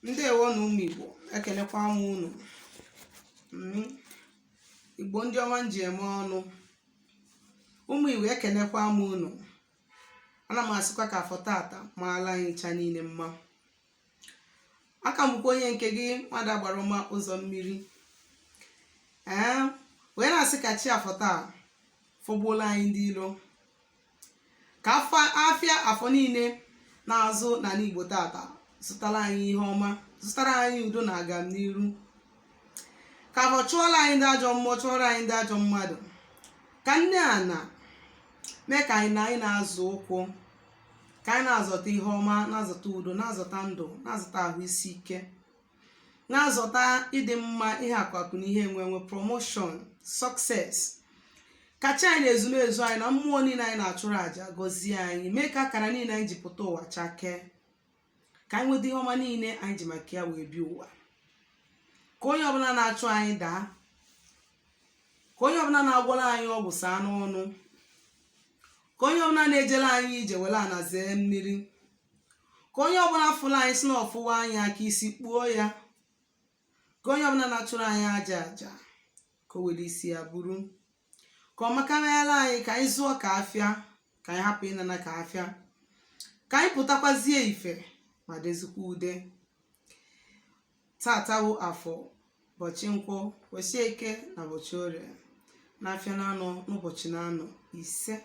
Ndewo na ụmụ Igbo, ekelekwa m unu. Igbo ndị ọma nji eme ọnụ. Ụmụ Igbo ekelekwa m unu. Ana m asịkwa ka afọ tata maala anyị ncha niile mma. Aka m bụkwa onye nke gị nwada gbara ụma ụzọ mmiri. Wee na-asị ka chi afọ taa fọgbuola anyị ndị ilo. Ka afịa afọ niile na-azụ n'ala Igbo tata zụtara anyị ihe ọma, zụtara anyị udo na agam n'iru. Ka afọ chụọla anyị ndị ajọ mmụọ, chụọrọ anyị ndị ajọ mmadụ. Ka nne ana mee ka anyị na-azụ ụkwụ, ka anyị na-azọta ihe ọma, na-azọta udo, na-azọta ndụ, na-azọta ahụ isi ike, na-azọta ịdị mma, ihe akụakụ na ihe enwenwe, promotion, success. Kacha anyị na-ezu n'ezu anyị na mmụọ niile anyị na-achụrụ àjà gọzie anyị, mee ka akara niile anyị ji pụta ụwa chakee, ka anyị nweta ihe ọma niile anyị ji maka ya wee bi ụwa. Ka onye ọbụla na-achụ anyị daa, ka onye ọbụla na-agwọrọ anyị ọgwụ saa n'ọnụ, ka onye ọbụla na-ejere anyị ije were ana zee mmiri, ka onye ọbụla fụrụ anyị si na ọfụwa anyị aka isi kpuo ya, ka onye ọbụla na-achụrụ anyị aja aja ka o were isi ya buru, ka ọ makarịala anyị ka anyị zụọ ka afịa, ka anyị hapụ ịnana ka afịa, ka anyị pụtakwazie ife ma dezikwa ude. Tata bụ afọ ụbọchị nkwọ, ụbọchị eke na ụbọchị orie, na afịa na-anọ n'ụbọchị na-anọ ise.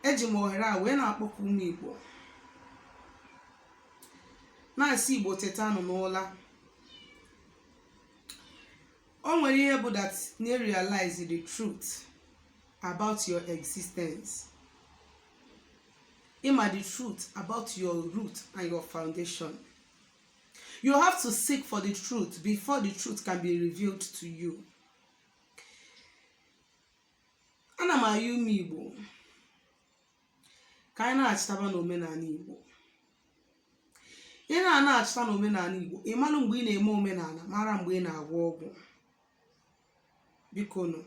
Eji m ohere a wee na-akpọkụ ụmụ Igbo, na-asị Igbo tetanụ n'ụla. O nwere ihe bụ that na realize the truth about your existence. Ịma the truth about your root and your foundation. You have to seek for the truth before the truth can be revealed to you. Ana m ayọ ụmụ Igbo ka anyị na-achịtaba n'omenala Igbo. Ị na-achịta n'omenala Igbo, ị mara mgbe ị na-eme omenala, mara mgbe ị na-agwọ ọgwụ. Biko nụ.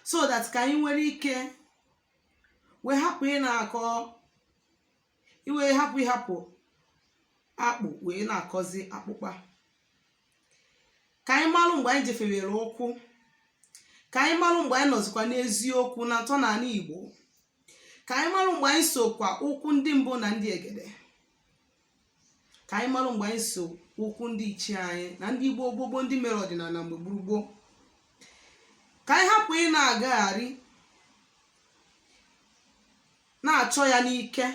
So that ka anyị nwere ike wee hapụ ị na-akọ, iwe hapụ ịhapụ akpụ wee na-akọzi akpụkpa. Ka anyị malụ mgbe anyị jefewere ụkwụ, ka anyị malụ mgbe anyị nọzikwa n'eziokwu na atọ n'ala Igbo, ka anyị malụ mgbe anyị sokwa ụkwụ ndị mbụ na ndị egede, ka anyị malụ mgbe anyị so ụkwụ ndị ichie anyị na ndị Igbo gbogbo ndị mere ọdịnala mgbe gburugburu. Ka anyị hapụ ị na-agagharị na-achọ ya n'ike.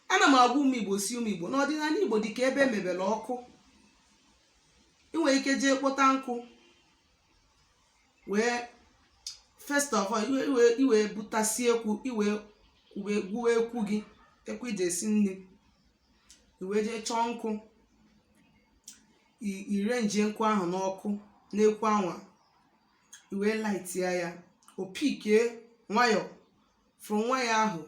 Ana m agwa ụmụ Igbo si ụmụ Igbo n'ọdịnala Igbo dị ka ebe emebere ọkụ. Ị nwere ike jee kpọta nkụ wee first of all iwe butasi ekwu, iwe gwuo ekwu gị, ekwu ije esi nne, iwe jee chọọ nkụ, ire nje nkụ ahụ n'ọkụ na-ekwu anwa, iwe lightia ya, opikie nwayọ from nwayọ ahụ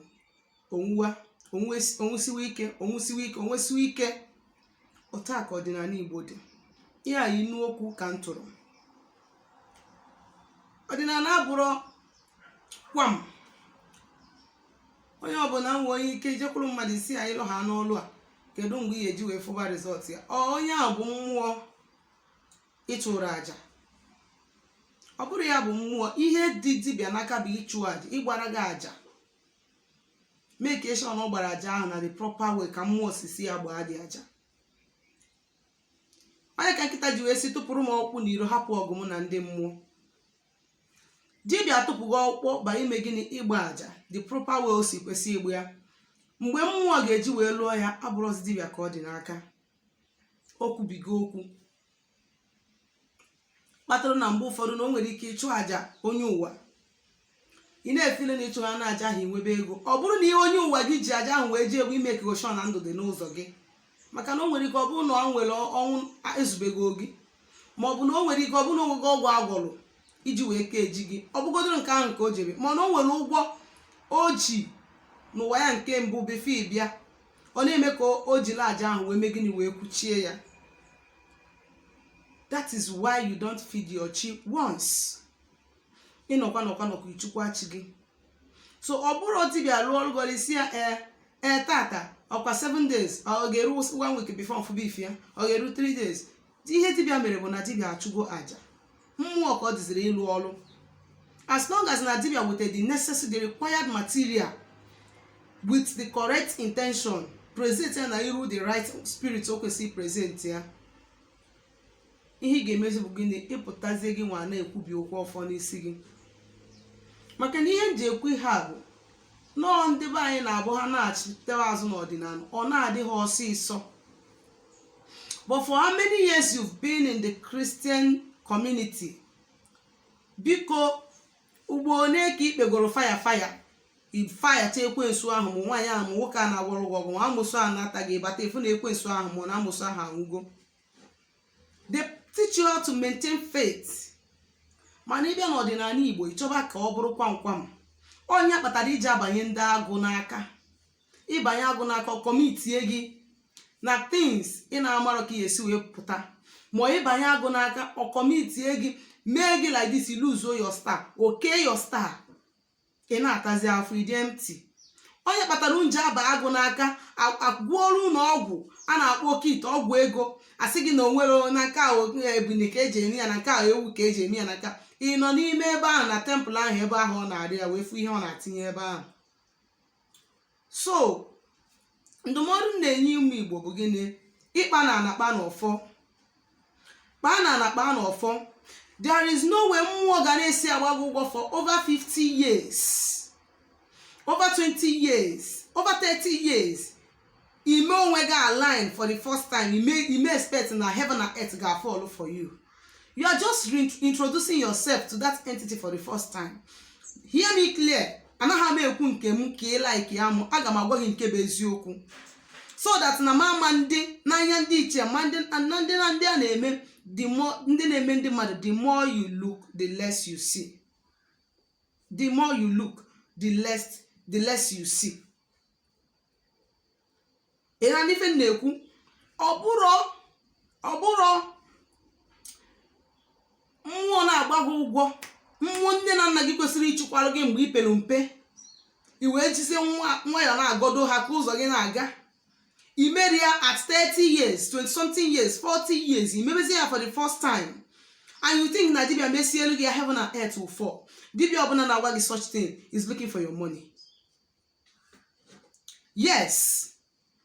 onwusiwe ike. Otu a ka ọdịnala Igbo dị. Ihe a inu okwu ka m tụrụ. Ọdịnala abụrụ kwam onye ọbụla nwe onye ike jekwuru mmadụ si anyị lọha n'ọlụ a, kedu mgbe ị ga-eji wee fụba rizọt ya. Onye ahụ bụ mmụọ ịchụrụ aja. Ọ bụrụ ya bụ mmụọ, ihe dị dibịa n'aka bụ ịchụ aja, ịgbara gị aja, mee ka eshọn ọ gbara aja ahụ na the proper way ka mmụọ osisi ya gbaa dị aja. Onye ka nkịta ji wee si tụpụrụ m ọkpụ na iro, hapụ ọgụ m na ndị mmụọ. Dibịa tụpụghị ọkpọ ba ime gịnị? Ịgba aja the proper way o si kwesị igbu ya. Mgbe mmụọ ga-eji wee lụọ ya, abụrụzi dibịa ka ọ dị n'aka. Okwubigo okwu kpatara na mgbe ụfọdụ na o nwere ike ịchụ aja onye ụwa, ị na-efile na ịchụ ha na aja ahụ inwebe ego. Ọ bụrụ na ihe onye ụwa gị ji aja ahụ wee ji egwu ime ka oshọn na ndụ dị n'ụzọ gị, maka na o nwere ike ọ bụrụ na ọ nwere ọnwụ ezubego gị, ma ọ bụ na o nwere ike ọ bụrụ na onwego ọgwụ agwọrọ iji wee ka eji gị, ọ bụgodoro nke ahụ nke o jebe, mana o nwere ụgwọ o ji n'ụwa ya nke mbụ befe ịbịa, ọ na-eme ka o jiri aja ahụ wee mee gịnị? Wee kwuchie ya. That is why you don't feed your chi once. ịnọkwa ichukwu achị gị. So ọ bụrụ dibịa lụọ ọrụ gị si ya tata ọkwa 7 days ọ ga-eru 1 week before mfụbif ya ọ ga-eru 3 days. Ihe dibịa mere bụ na dibịa achụgo aja, mmụọ ka ọ dịziri ịlụ ọrụ. As long as na dibịa with the necessary, the required material with the correct intention, present ya na iru the right spirit o kwesịrị present ya, ihe ga-emezi bụ gịnị? Ịpụtazie gị nwa na-ekwubi okwu ọfọ n'isi gị. Maka na ihe nji ekwu ihe a bụ nọọ ndị be anyị na-abụ ha na-achịtewa azụ n'ọdịnala, ọ na-adịghị ọsịsọ. But for how many years you've been in the Christian community, biko ugbo one ka ikpegoro fire ifaya ta ekwensu ahụ mụ nwaanyị ahụ mụ nwoke a na-agwọrọ ụgwọ nwa amụsụ a na-ataghị bata efu na ekwensu ahụ mụ na amụsụ ahụ anwụgo. They teach you how to maintain faith. Mana ịbịa n'ọdịnala Igbo ịchọba ka ọ bụrụ kwamkwam, onye kpatara iji abanye ndị agụ n'aka. Ịbanye agụ n'aka kọmitie gị na things ị na-amarọ ka ị esi wee pụta, ma ịbanye agụ n'aka ọkọmitie gị mee gị like this, lose your star, okay your star, ị na-atazi afọ ịdị empty. Onye kpatara nje aba agụ n'aka agwụọrụ n'ọgwụ a na-akpọ oke ite ọgwụ ego, asị gị na onwere na nke ahụ ebuni ka eji eme ya, na nke ahụ ewu ka eji eme ya, na nka ị nọ n'ime ebe ahụ na tempụl ahụ ebe ahụ ọ na-arị ya wee fụ ihe ọ na-atinye ebe ahụ. So ndụmọdụ na-enye ụmụ Igbo bụ gịnị? Ịkpa na anakpa n'ọfọ, kpaa na anakpa n'ọfọ. There is no way mmụọ ga na-esi agbago ụgwọ for over 50 years, over 20 years, over 30 years. Ime onwe ga align for the first time. You may expect na heaven and earth ga fall for you. You are just introducing yourself to that entity for the first time. Hear me clear. Anaghị m ekwu nke m ka ị like ya mụ, aga m agwa gị nke bụ eziokwu. So that na mama ndị n'anya ndị iche ma ndị a na-eme, the more ndị na-eme ndị mmadụ, the more you look, the less you see. The more you look, the less you see. Ị na n'ife na-ekwu, ọ bụrụ mmụọ na-agba gị ụgwọ, mmụọ nne na nna gị kwesịrị ịchụkwara gị mgbe ipere mpe, i wee jizie nwa ya na-agodo ha ka ụzọ gị na-aga. Imeri ya at 30 years, 20 something years, 40 years, imebezi ya for the first time, and you think na dibia mesielu gị heaven and earth will fall. Dibia ọbụla na-agwa gị such thing is looking for your money. Yes,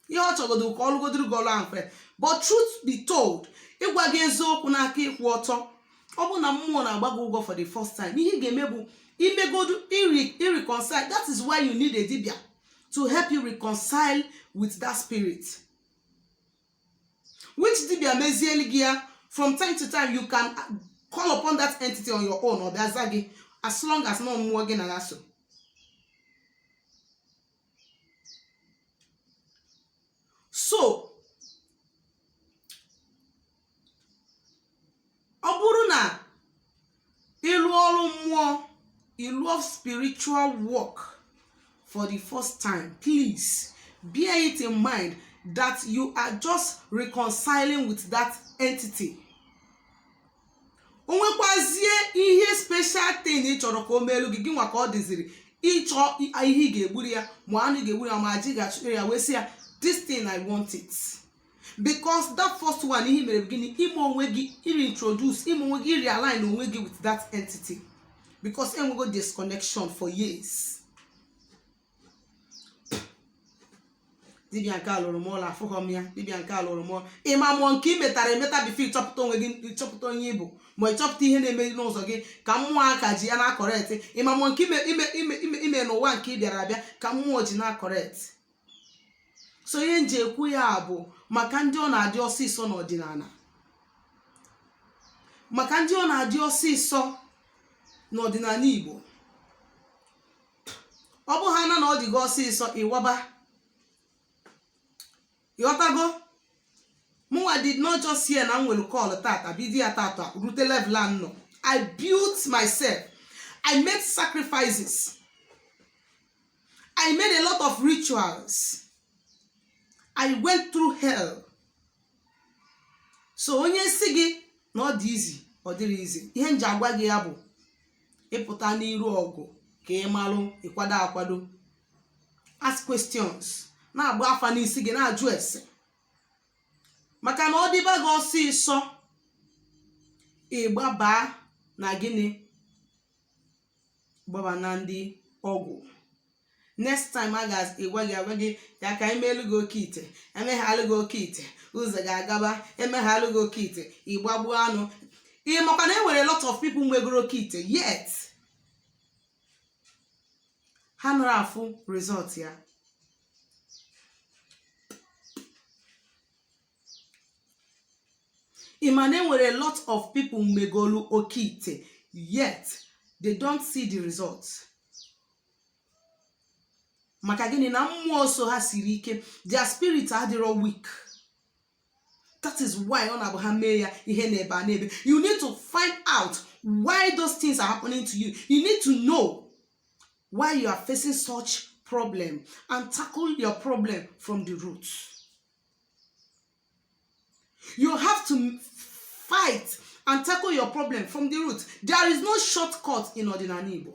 ihe ọ chọgodo ka ọlụgodiri gị ọlụ ahụ mfe. But truth be told, ịgwa gị eziokwu n'aka ịkwụ ọtọ, ọ bụ na mmụọ na-agba gị ụgwọ for the first time, ihe ị ga-eme bụ imegodu irreconcile. That is why you need a dibia to help you reconcile with that spirit. Which dibia mezieli gị ya, from time to time you can call upon that entity on your own, or bịaza gị, as long as no mmụọ gị na ya so. So ọ bụrụ na ịlụ ọrụ mmụọ, you love spiritual work for the first time, please bear it in mind that you are just reconciling with that entity. Onwekwazie ihe special thing ị chọrọ ka o meelu gị, gị nwa ka ọ dịziri ịchọ ihe ị ga-egburu ya, ma anụ ga-egburu ya, ma ji ga-achụrụ ya, wee sị ya this thing I want it. Because that first one ihe mere gịnị, ime onwe gị reintroduce, ime onwe gị realign onwe gị with that entity, because enwego disconnection for years. Dibia nke alụrụ m ọla afụghọ m ya, dibia nke alụrụ m, ịma mmụọ nke imetara emeta bifo ịchọpụta onwe gị, ịchọpụta onye ịbụ, ma ịchọpụta ihe na-eme n'ụzọ gị ka mmụọ aka ji ya na-akọrekt. Ịma mmụọ nke ime n'ụwa nke ị bịara abịa ka mmụọ ji na-akọrekt. So ihe nji ekwu ya bụ maka ndị ọ na-adị ọsịsọ n'ọdịnala, maka ndị ọ na-adị ọsịsọ n'ọdịnala Igbo. Ọ bụ ha na ọ dị gị ọsịsọ ịwaba. Yotago, Mwa did not just hear na nwelu call tata bidia tata rute level no. I built myself. I made sacrifices. I made a lot of rituals. I went through hell. So onye si gị not easy or dịrị easy. Ihe nji agwa gị ya bụ ịpụta n'iru ọgụ ka ị malụ ịkwado akwado. Ask questions. na-agba afa n'isi gị na-ajụ ese maka na ọ dịba gị ọsịsọ ịgbaba na gịnị gbaba na ndị ọgwụ. Next time a ga-egwa gị ya ka emelu gị oke ite, emeghalụ gị oke ite, ụzọ ga-agaba, emeghalụ gị oke ite, ịgbagbuo anụ. Ị makwa na enwere a lot of people nwegoro oke ite yet ha nọrọ afụ result ya. Ị ma na enwere a lot of people nwegoro oke ite yet they don't see the results. Maka gịnị? Na mmụọ so ha siri ike, their spirit adịrọ weak. That is why ọ na-abụ ha mee ya ihe n'ebe a n'ebe. You need to find out why those things are happening to you. You need to know why you are facing such problem and tackle your problem from the roots. You have to fight and tackle your problem from the roots. There is no shortcut in Ọdịnala Igbo.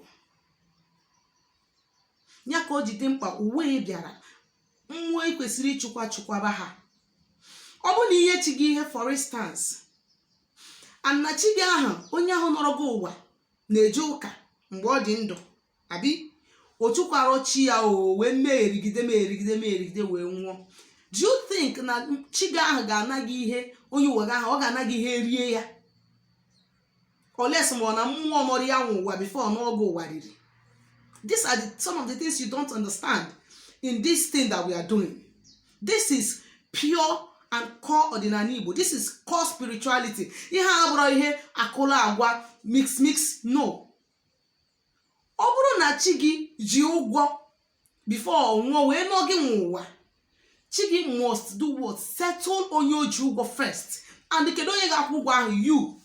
Ya ka o ji dị mkpa uwe bịara mmụọ ikwesịrị ịchụkwaba ha. Ọ bụ na ihe chi gị ihe, for instance, anna chi gị ahụ onye ahụ nọrọ gị ụwa na-eje ụka mgbe ọ dị ndụ abi o chụkwara chi ya wee merigide wee nwụọ. Do you think na chi gị ahụ ga-ana gị ihe onye ụwa ahụ ọ ga-ana gị ihe rie ya? Oles ma ọ na mmụọ nọrọ ya nwe ụwa before n'oge ụwa riri. These are some of the things you don't understand in this thing that we are doing. This is pure and core Ọdịnala Igbo. This is core spirituality. Ihe abụrụ ihe akụla agwa mix no. Ọ bụrụ na chi gị ji ụgwọ before nwụọ wee nọ gị nwụwa, chi gị must do what? Settle onye oji ụgwọ first. And kedu onye ga-akwụ ụgwọ ahụ? You.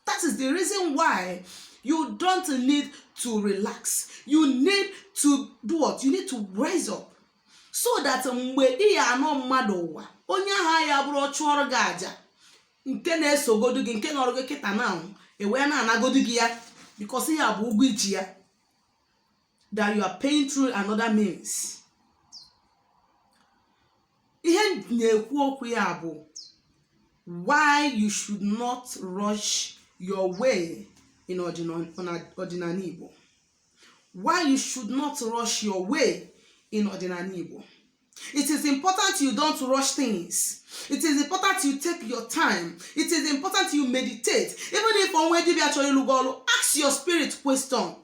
That is the reason why you don't need to relax. You need to do what? You need to rise up. So that mgbe ị ya anọ mmadụ ụwa, onye ahụ ya bụrụ chụọrọ gị aja nke na-esogodu gị, nke nọrọ gị kịta na ewee na-anagodu gị ya because ya bụ ụgwọ iji ya that you are paying through another means. Ihe na-ekwu okwu ya bụ why you should not rush your way in Ọdịnala Igbo. Why you should not rush your way in Ọdịnala Igbo. It is important you don't rush things. It is important you take your time. It is important you meditate. Even if on way actually ask your spirit question.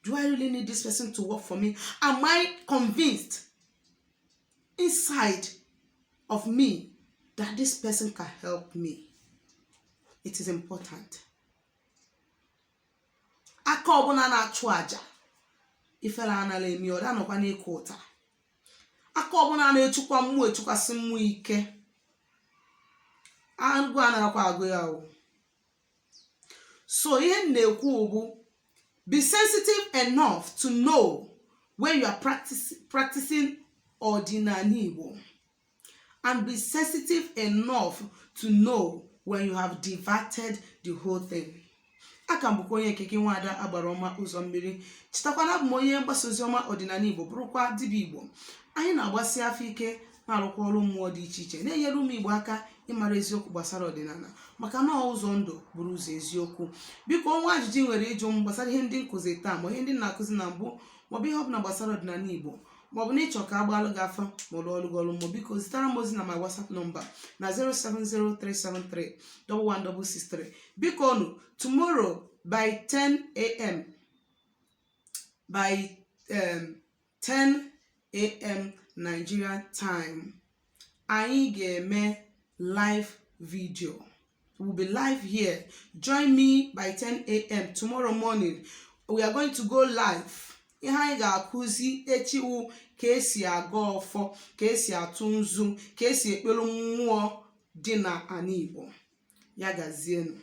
Do I really need this person to work for me? Am I convinced inside of me that this person can help me? It is important. Aka ọbụla na-achụ aja ifela anala emi ọ da nọkwa n'ịkụ ụta. Aka ọbụla na-echukwa mmụọ echukwasị mmụọ ike agụ anarakwa agụ ya o. So ihe na-ekwu bụ be sensitive enough to know when you are practicing Ọdịnala Igbo, and be sensitive enough to know when you have diverted the whole thing. Aka m bụkwa onye Nkeke Nwada Agbaroma Ụzọ Mmiri. Chitakwana bụ onye mgbasa ozi ọma Ọdịnala Igbo, bụrụkwa dibịa Igbo. Anyị na-agbasi afọ ike na-arụkwa ọrụ mmụọ dị iche iche na-enyere ụmụ Igbo aka ịmara eziokwu gbasara ọdịnala, maka na ụzọ ndụ bụrụ ụzọ eziokwu. Biko nwa ajụjụ nwere ịjụ m gbasara ihe ndị nkụzi taa, ma ihe ndị na-akụzi na mbụ, maọbụ ihe ọbụla gbasara ọdịnala Igbo, maọbụ na ịchọ ka agbalụ gị afa ma ọ lụọ ọrụ mmụọ, biko zitara m ozi na my WhatsApp number na 07037311663. Biko nu tomorrow by 10 a.m. by 10 a.m. Nigeria time, anyị ga-eme live video. We'll be live here. Join me by 10 a.m. tomorrow morning. We are going to go live. Ihe anyị ga-akụzi echiwu ka esi aga ọfọ, ka esi atụ nzu, ka esi ekpere mmụọ dị na ana Igbo. Ya gazienu.